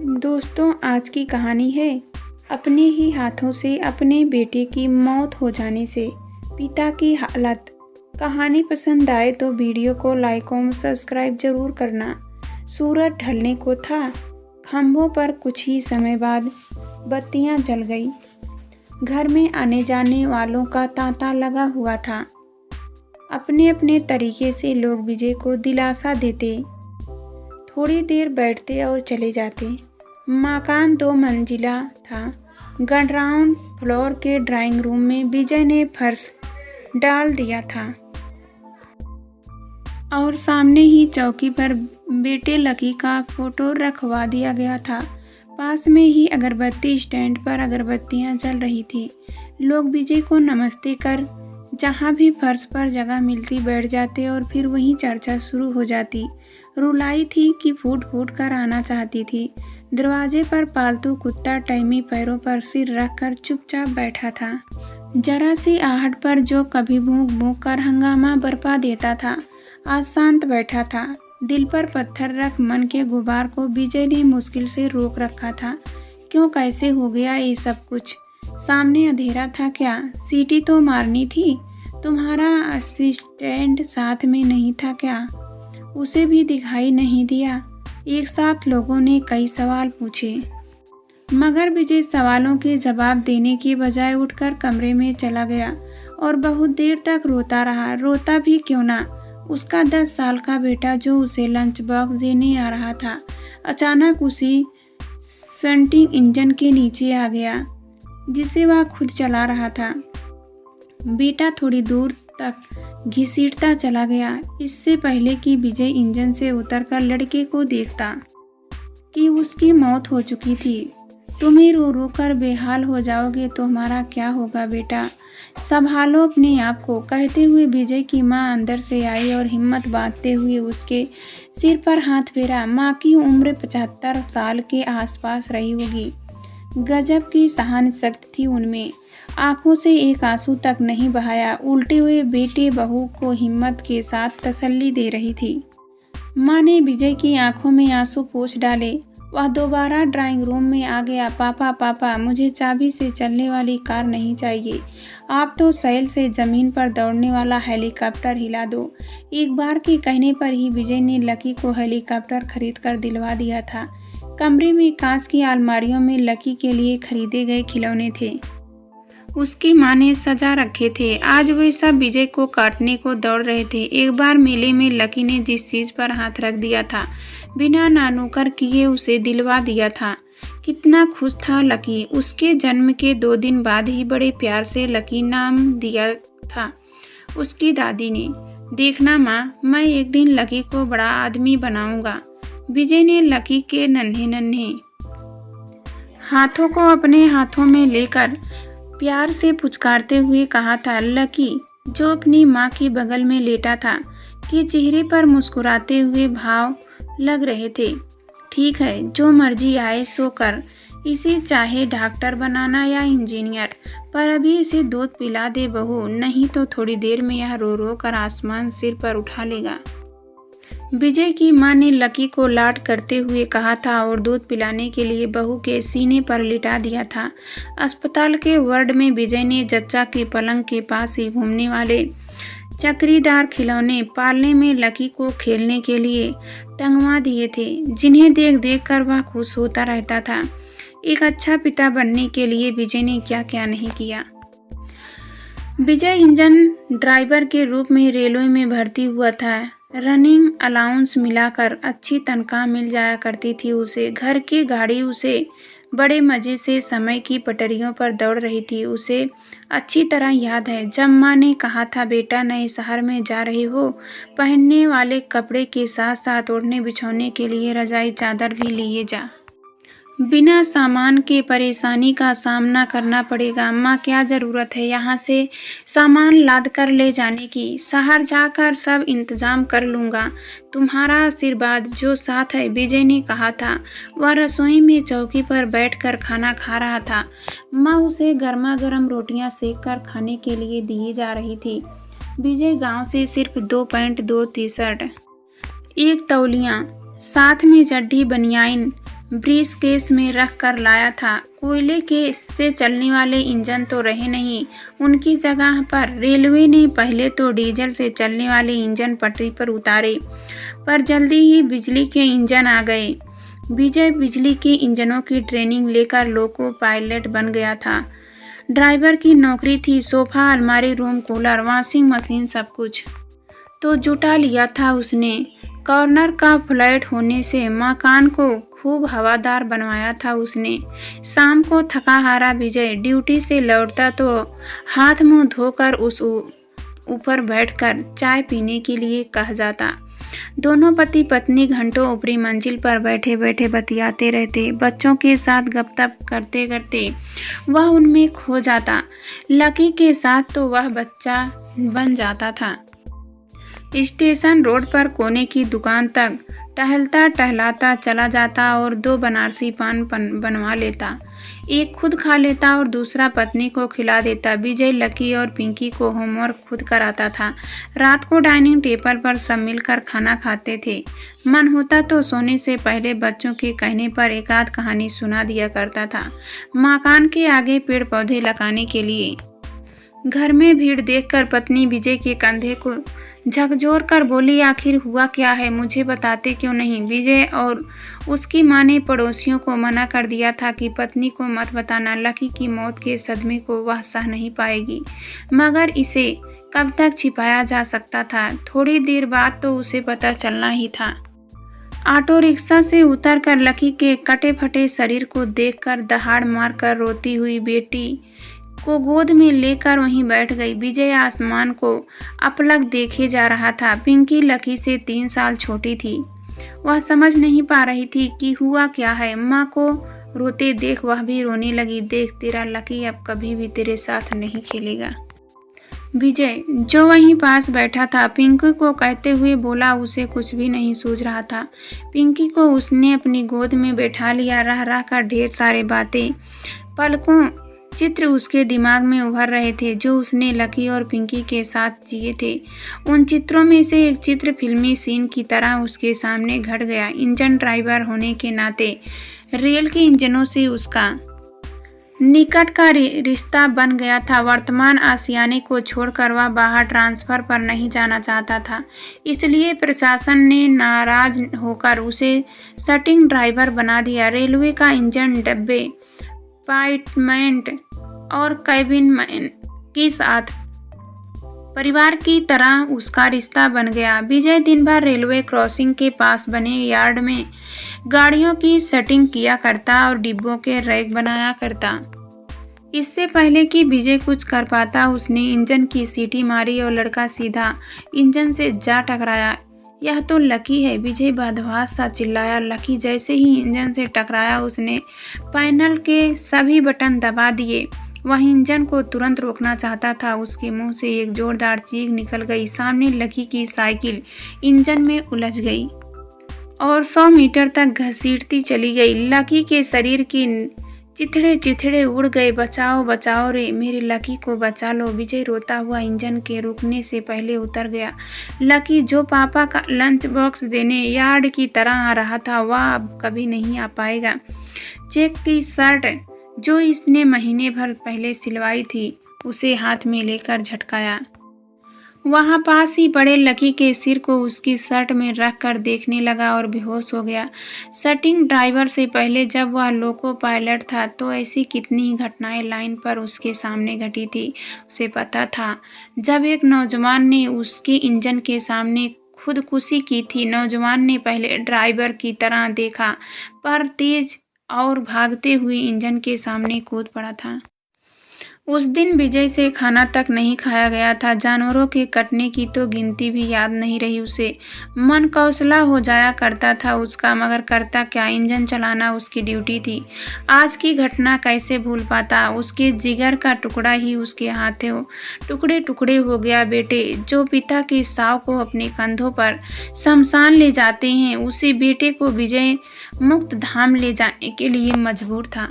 दोस्तों, आज की कहानी है अपने ही हाथों से अपने बेटे की मौत हो जाने से पिता की हालत। कहानी पसंद आए तो वीडियो को लाइक और सब्सक्राइब जरूर करना। सूरज ढलने को था। खंभों पर कुछ ही समय बाद बत्तियां जल गई। घर में आने जाने वालों का तांता लगा हुआ था। अपने अपने तरीके से लोग विजय को दिलासा देते। थोड़ी देर बैठते और चले जाते। मकान 2 मंजिला था। ग्राउंड फ्लोर के ड्राइंग रूम में विजय ने फर्श डाल दिया था और सामने ही चौकी पर बेटे लकी का फोटो रखवा दिया गया था। पास में ही अगरबत्ती स्टैंड पर अगरबत्तियां जल रही थी। लोग विजय को नमस्ते कर जहाँ भी फर्श पर जगह मिलती बैठ जाते और फिर वहीं चर्चा शुरू हो जाती। रुलाई थी कि फूट फूट कर आना चाहती थी। दरवाजे पर पालतू कुत्ता टैमी पैरों पर सिर रखकर चुपचाप बैठा था। जरा सी आहट पर जो कभी भूख भूख कर हंगामा बरपा देता था, आज शांत बैठा था। दिल पर पत्थर रख मन के गुबार को विजय ने मुश्किल से रोक रखा था। क्यों, कैसे हो गया ये सब कुछ? सामने अंधेरा था क्या? सीटी तो मारनी थी। तुम्हारा असिस्टेंट साथ में नहीं था क्या? उसे भी दिखाई नहीं दिया। एक साथ लोगों ने कई सवाल पूछे, मगर विजय सवालों के जवाब देने की बजाय उठकर कमरे में चला गया और बहुत देर तक रोता रहा। रोता भी क्यों ना, उसका 10 साल का बेटा जो उसे लंच बॉक्स देने आ रहा था, अचानक उसी स्टंटिंग इंजन के नीचे आ गया जिसे वह खुद चला रहा था। बेटा थोड़ी दूर तक घसीटता चला गया, इससे पहले कि विजय इंजन से उतरकर लड़के को देखता कि उसकी मौत हो चुकी थी। तुम ही रो रो कर बेहाल हो जाओगे तो हमारा क्या होगा बेटा? संभालो अपने आप को, कहते हुए विजय की मां अंदर से आई और हिम्मत बांधते हुए उसके सिर पर हाथ फेरा। मां की उम्र 75 साल के आसपास रही होगी। गजब की सहन शक्ति थी उनमें। आंखों से एक आंसू तक नहीं बहाया। उल्टे हुए बेटे बहू को हिम्मत के साथ तसल्ली दे रही थी। माँ ने विजय की आंखों में आंसू पोंछ डाले। वह दोबारा ड्राइंग रूम में आ गया। पापा पापा, मुझे चाबी से चलने वाली कार नहीं चाहिए। आप तो सैल से जमीन पर दौड़ने वाला हेलीकॉप्टर हिला दो। एक बार के कहने पर ही विजय ने लकी को हेलीकॉप्टर खरीद कर दिलवा दिया था। कमरे में कांच की अलमारियों में लकी के लिए खरीदे गए खिलौने थे। उसकी माँ ने सजा रखे थे। आज वे सब विजय को काटने को दौड़ रहे थे। एक बार मेले में लकी ने जिस चीज पर हाथ रख दिया था, बिना नानुकर किए उसे दिलवा दिया था। कितना खुश था लकी। उसके जन्म के 2 दिन बाद ही बड़े प्यार से लकी नाम दिया था उसकी दादी ने। देखना माँ, मैं एक दिन लकी को बड़ा आदमी बनाऊंगा। विजय ने लकी के नन्हे नन्हे हाथों को अपने हाथों में लेकर प्यार से पुचकारते हुए कहा था। लकी, जो अपनी माँ के बगल में लेटा था, के चेहरे पर मुस्कुराते हुए भाव लग रहे थे। ठीक है, जो मर्जी आए सो कर। इसे चाहे डॉक्टर बनाना या इंजीनियर, पर अभी इसे दूध पिला दे बहू, नहीं तो थोड़ी देर में यह रो रो कर आसमान सिर पर उठा लेगा। विजय की मां ने लकी को लाड करते हुए कहा था और दूध पिलाने के लिए बहू के सीने पर लिटा दिया था। अस्पताल के वार्ड में विजय ने जच्चा के पलंग के पास ही घूमने वाले चक्रीदार खिलौने पालने में लकी को खेलने के लिए टंगवा दिए थे, जिन्हें देख देख कर वह खुश होता रहता था। एक अच्छा पिता बनने के लिए विजय ने क्या क्या नहीं किया। विजय इंजन ड्राइवर के रूप में रेलवे में भर्ती हुआ था। रनिंग अलाउंस मिलाकर अच्छी तनख्वाह मिल जाया करती थी उसे। घर की गाड़ी उसे बड़े मज़े से समय की पटरियों पर दौड़ रही थी। उसे अच्छी तरह याद है जब माँ ने कहा था, बेटा नए शहर में जा रहे हो, पहनने वाले कपड़े के साथ साथ ओढ़ने बिछौने के लिए रजाई चादर भी लिए जा। बिना सामान के परेशानी का सामना करना पड़ेगा। माँ, क्या ज़रूरत है यहाँ से सामान लाद कर ले जाने की? शहर जाकर सब इंतज़ाम कर लूँगा, तुम्हारा आशीर्वाद जो साथ है, विजय ने कहा था। वह रसोई में चौकी पर बैठकर खाना खा रहा था। माँ उसे गर्मा गर्म रोटियाँ सेक कर खाने के लिए दिए जा रही थी। विजय गांव से सिर्फ 2 पैंट 2 टी शर्ट, 1 तौलिया, साथ में चड्ढी बनियाइन ब्रीस केस में रख कर लाया था। कोयले के से चलने वाले इंजन तो रहे नहीं, उनकी जगह पर रेलवे ने पहले तो डीजल से चलने वाले इंजन पटरी पर उतारे, पर जल्दी ही बिजली के इंजन आ गए। विजय बिजली के इंजनों की ट्रेनिंग लेकर लोको पायलट बन गया था। ड्राइवर की नौकरी थी, सोफा, अलमारी, रूम, कूलर, वॉशिंग मशीन सब कुछ तो जुटा लिया था उसने। कॉर्नर का फ्लैट होने से मकान को खूब हवादार बनवाया था उसने। शाम को थका हारा विजय ड्यूटी से लौटता तो हाथ मुंह धोकर उस ऊपर बैठकर चाय पीने के लिए कह जाता। दोनों पति पत्नी घंटों ऊपरी मंजिल पर बैठे बैठे बतियाते रहते। बच्चों के साथ गपशप करते करते वह उनमें खो जाता। लकी के साथ तो वह बच्चा बन जाता था। स्टेशन रोड पर कोने की दुकान तक टहलता टहलाता चला जाता और 2 बनारसी पान बनवा लेता। एक खुद खा लेता और दूसरा पत्नी को खिला देता। विजय लकी और पिंकी को होमवर्क खुद कराता था। रात को डाइनिंग टेबल पर सब मिलकर खाना खाते थे। मन होता तो सोने से पहले बच्चों के कहने पर एक आध कहानी सुना दिया करता था। मकान के आगे पेड़ पौधे लगाने के लिए। घर में भीड़ देखकर पत्नी विजय के कंधे को झकझोर कर बोली, आखिर हुआ क्या है, मुझे बताते क्यों नहीं। विजय और उसकी माँ ने पड़ोसियों को मना कर दिया था कि पत्नी को मत बताना। लकी की मौत के सदमे को वह सह नहीं पाएगी, मगर इसे कब तक छिपाया जा सकता था। थोड़ी देर बाद तो उसे पता चलना ही था। ऑटो रिक्शा से उतरकर लकी के कटे फटे शरीर को देखकर दहाड़ मारकर रोती हुई बेटी को गोद में लेकर वहीं बैठ गई। विजय आसमान को अपलक देखे जा रहा था। पिंकी लकी से 3 साल छोटी थी। वह समझ नहीं पा रही थी कि हुआ क्या है। माँ को रोते देख वह भी रोने लगी। देख, तेरा लकी अब कभी भी तेरे साथ नहीं खेलेगा। विजय जो वहीं पास बैठा था पिंकी को कहते हुए बोला। उसे कुछ भी नहीं सूझ रहा था। पिंकी को उसने अपनी गोद में बैठा लिया। रह रह कर ढेर सारे बातें, पलकों चित्र उसके दिमाग में उभर रहे थे जो उसने लकी और पिंकी के साथ जिए थे। उन चित्रों में से एक चित्र फिल्मी सीन की तरह उसके सामने घट गया। इंजन ड्राइवर होने के नाते रेल के इंजनों से उसका निकट का रिश्ता बन गया था। वर्तमान आशियाने को छोड़कर वह बाहर ट्रांसफर पर नहीं जाना चाहता था। इसलिए प्रशासन ने नाराज होकर उसे सटिंग ड्राइवर बना दिया। रेलवे का इंजन, डब्बे, पार्टमेंट और कैबिन मैन के साथ परिवार की तरह उसका रिश्ता बन गया। विजय दिन भर रेलवे क्रॉसिंग के पास बने यार्ड में गाड़ियों की सेटिंग किया करता और डिब्बों के रैक बनाया करता। इससे पहले कि विजय कुछ कर पाता उसने इंजन की सीटी मारी और लड़का सीधा इंजन से जा टकराया। यह तो लकी है, विजय बदहवास सा चिल्लाया। लकी जैसे ही इंजन से टकराया उसने पैनल के सभी बटन दबा दिए। वह इंजन को तुरंत रोकना चाहता था। उसके मुंह से एक जोरदार चीख निकल गई। सामने लकी की साइकिल इंजन में उलझ गई और 100 मीटर तक घसीटती चली गई। लकी के शरीर की चिथड़े चिथड़े उड़ गए। बचाओ बचाओ रे, मेरे लकी को बचा लो। विजय रोता हुआ इंजन के रुकने से पहले उतर गया। लकी जो पापा का लंच बॉक्स देने यार्ड की तरह आ रहा था वह अब कभी नहीं आ पाएगा। चेक की शर्ट जो इसने महीने भर पहले सिलवाई थी उसे हाथ में लेकर झटकाया। वहां पास ही पड़े लकी के सिर को उसकी शर्ट में रख कर देखने लगा और बेहोश हो गया। सटिंग ड्राइवर से पहले जब वह लोको पायलट था तो ऐसी कितनी ही घटनाएं लाइन पर उसके सामने घटी थी। उसे पता था जब एक नौजवान ने उसके इंजन के सामने खुदकुशी की थी। नौजवान ने पहले ड्राइवर की तरह देखा पर तेज और भागते हुए इंजन के सामने कूद पड़ा था। उस दिन विजय से खाना तक नहीं खाया गया था। जानवरों के कटने की तो गिनती भी याद नहीं रही उसे। मन कौसला हो जाया करता था उसका, मगर करता क्या, इंजन चलाना उसकी ड्यूटी थी। आज की घटना कैसे भूल पाता। उसके जिगर का टुकड़ा ही उसके हाथों टुकड़े टुकड़े हो गया। बेटे जो पिता के शव को अपने कंधों पर शमशान ले जाते हैं उसी बेटे को विजय मुक्त धाम ले जाने के लिए मजबूर था।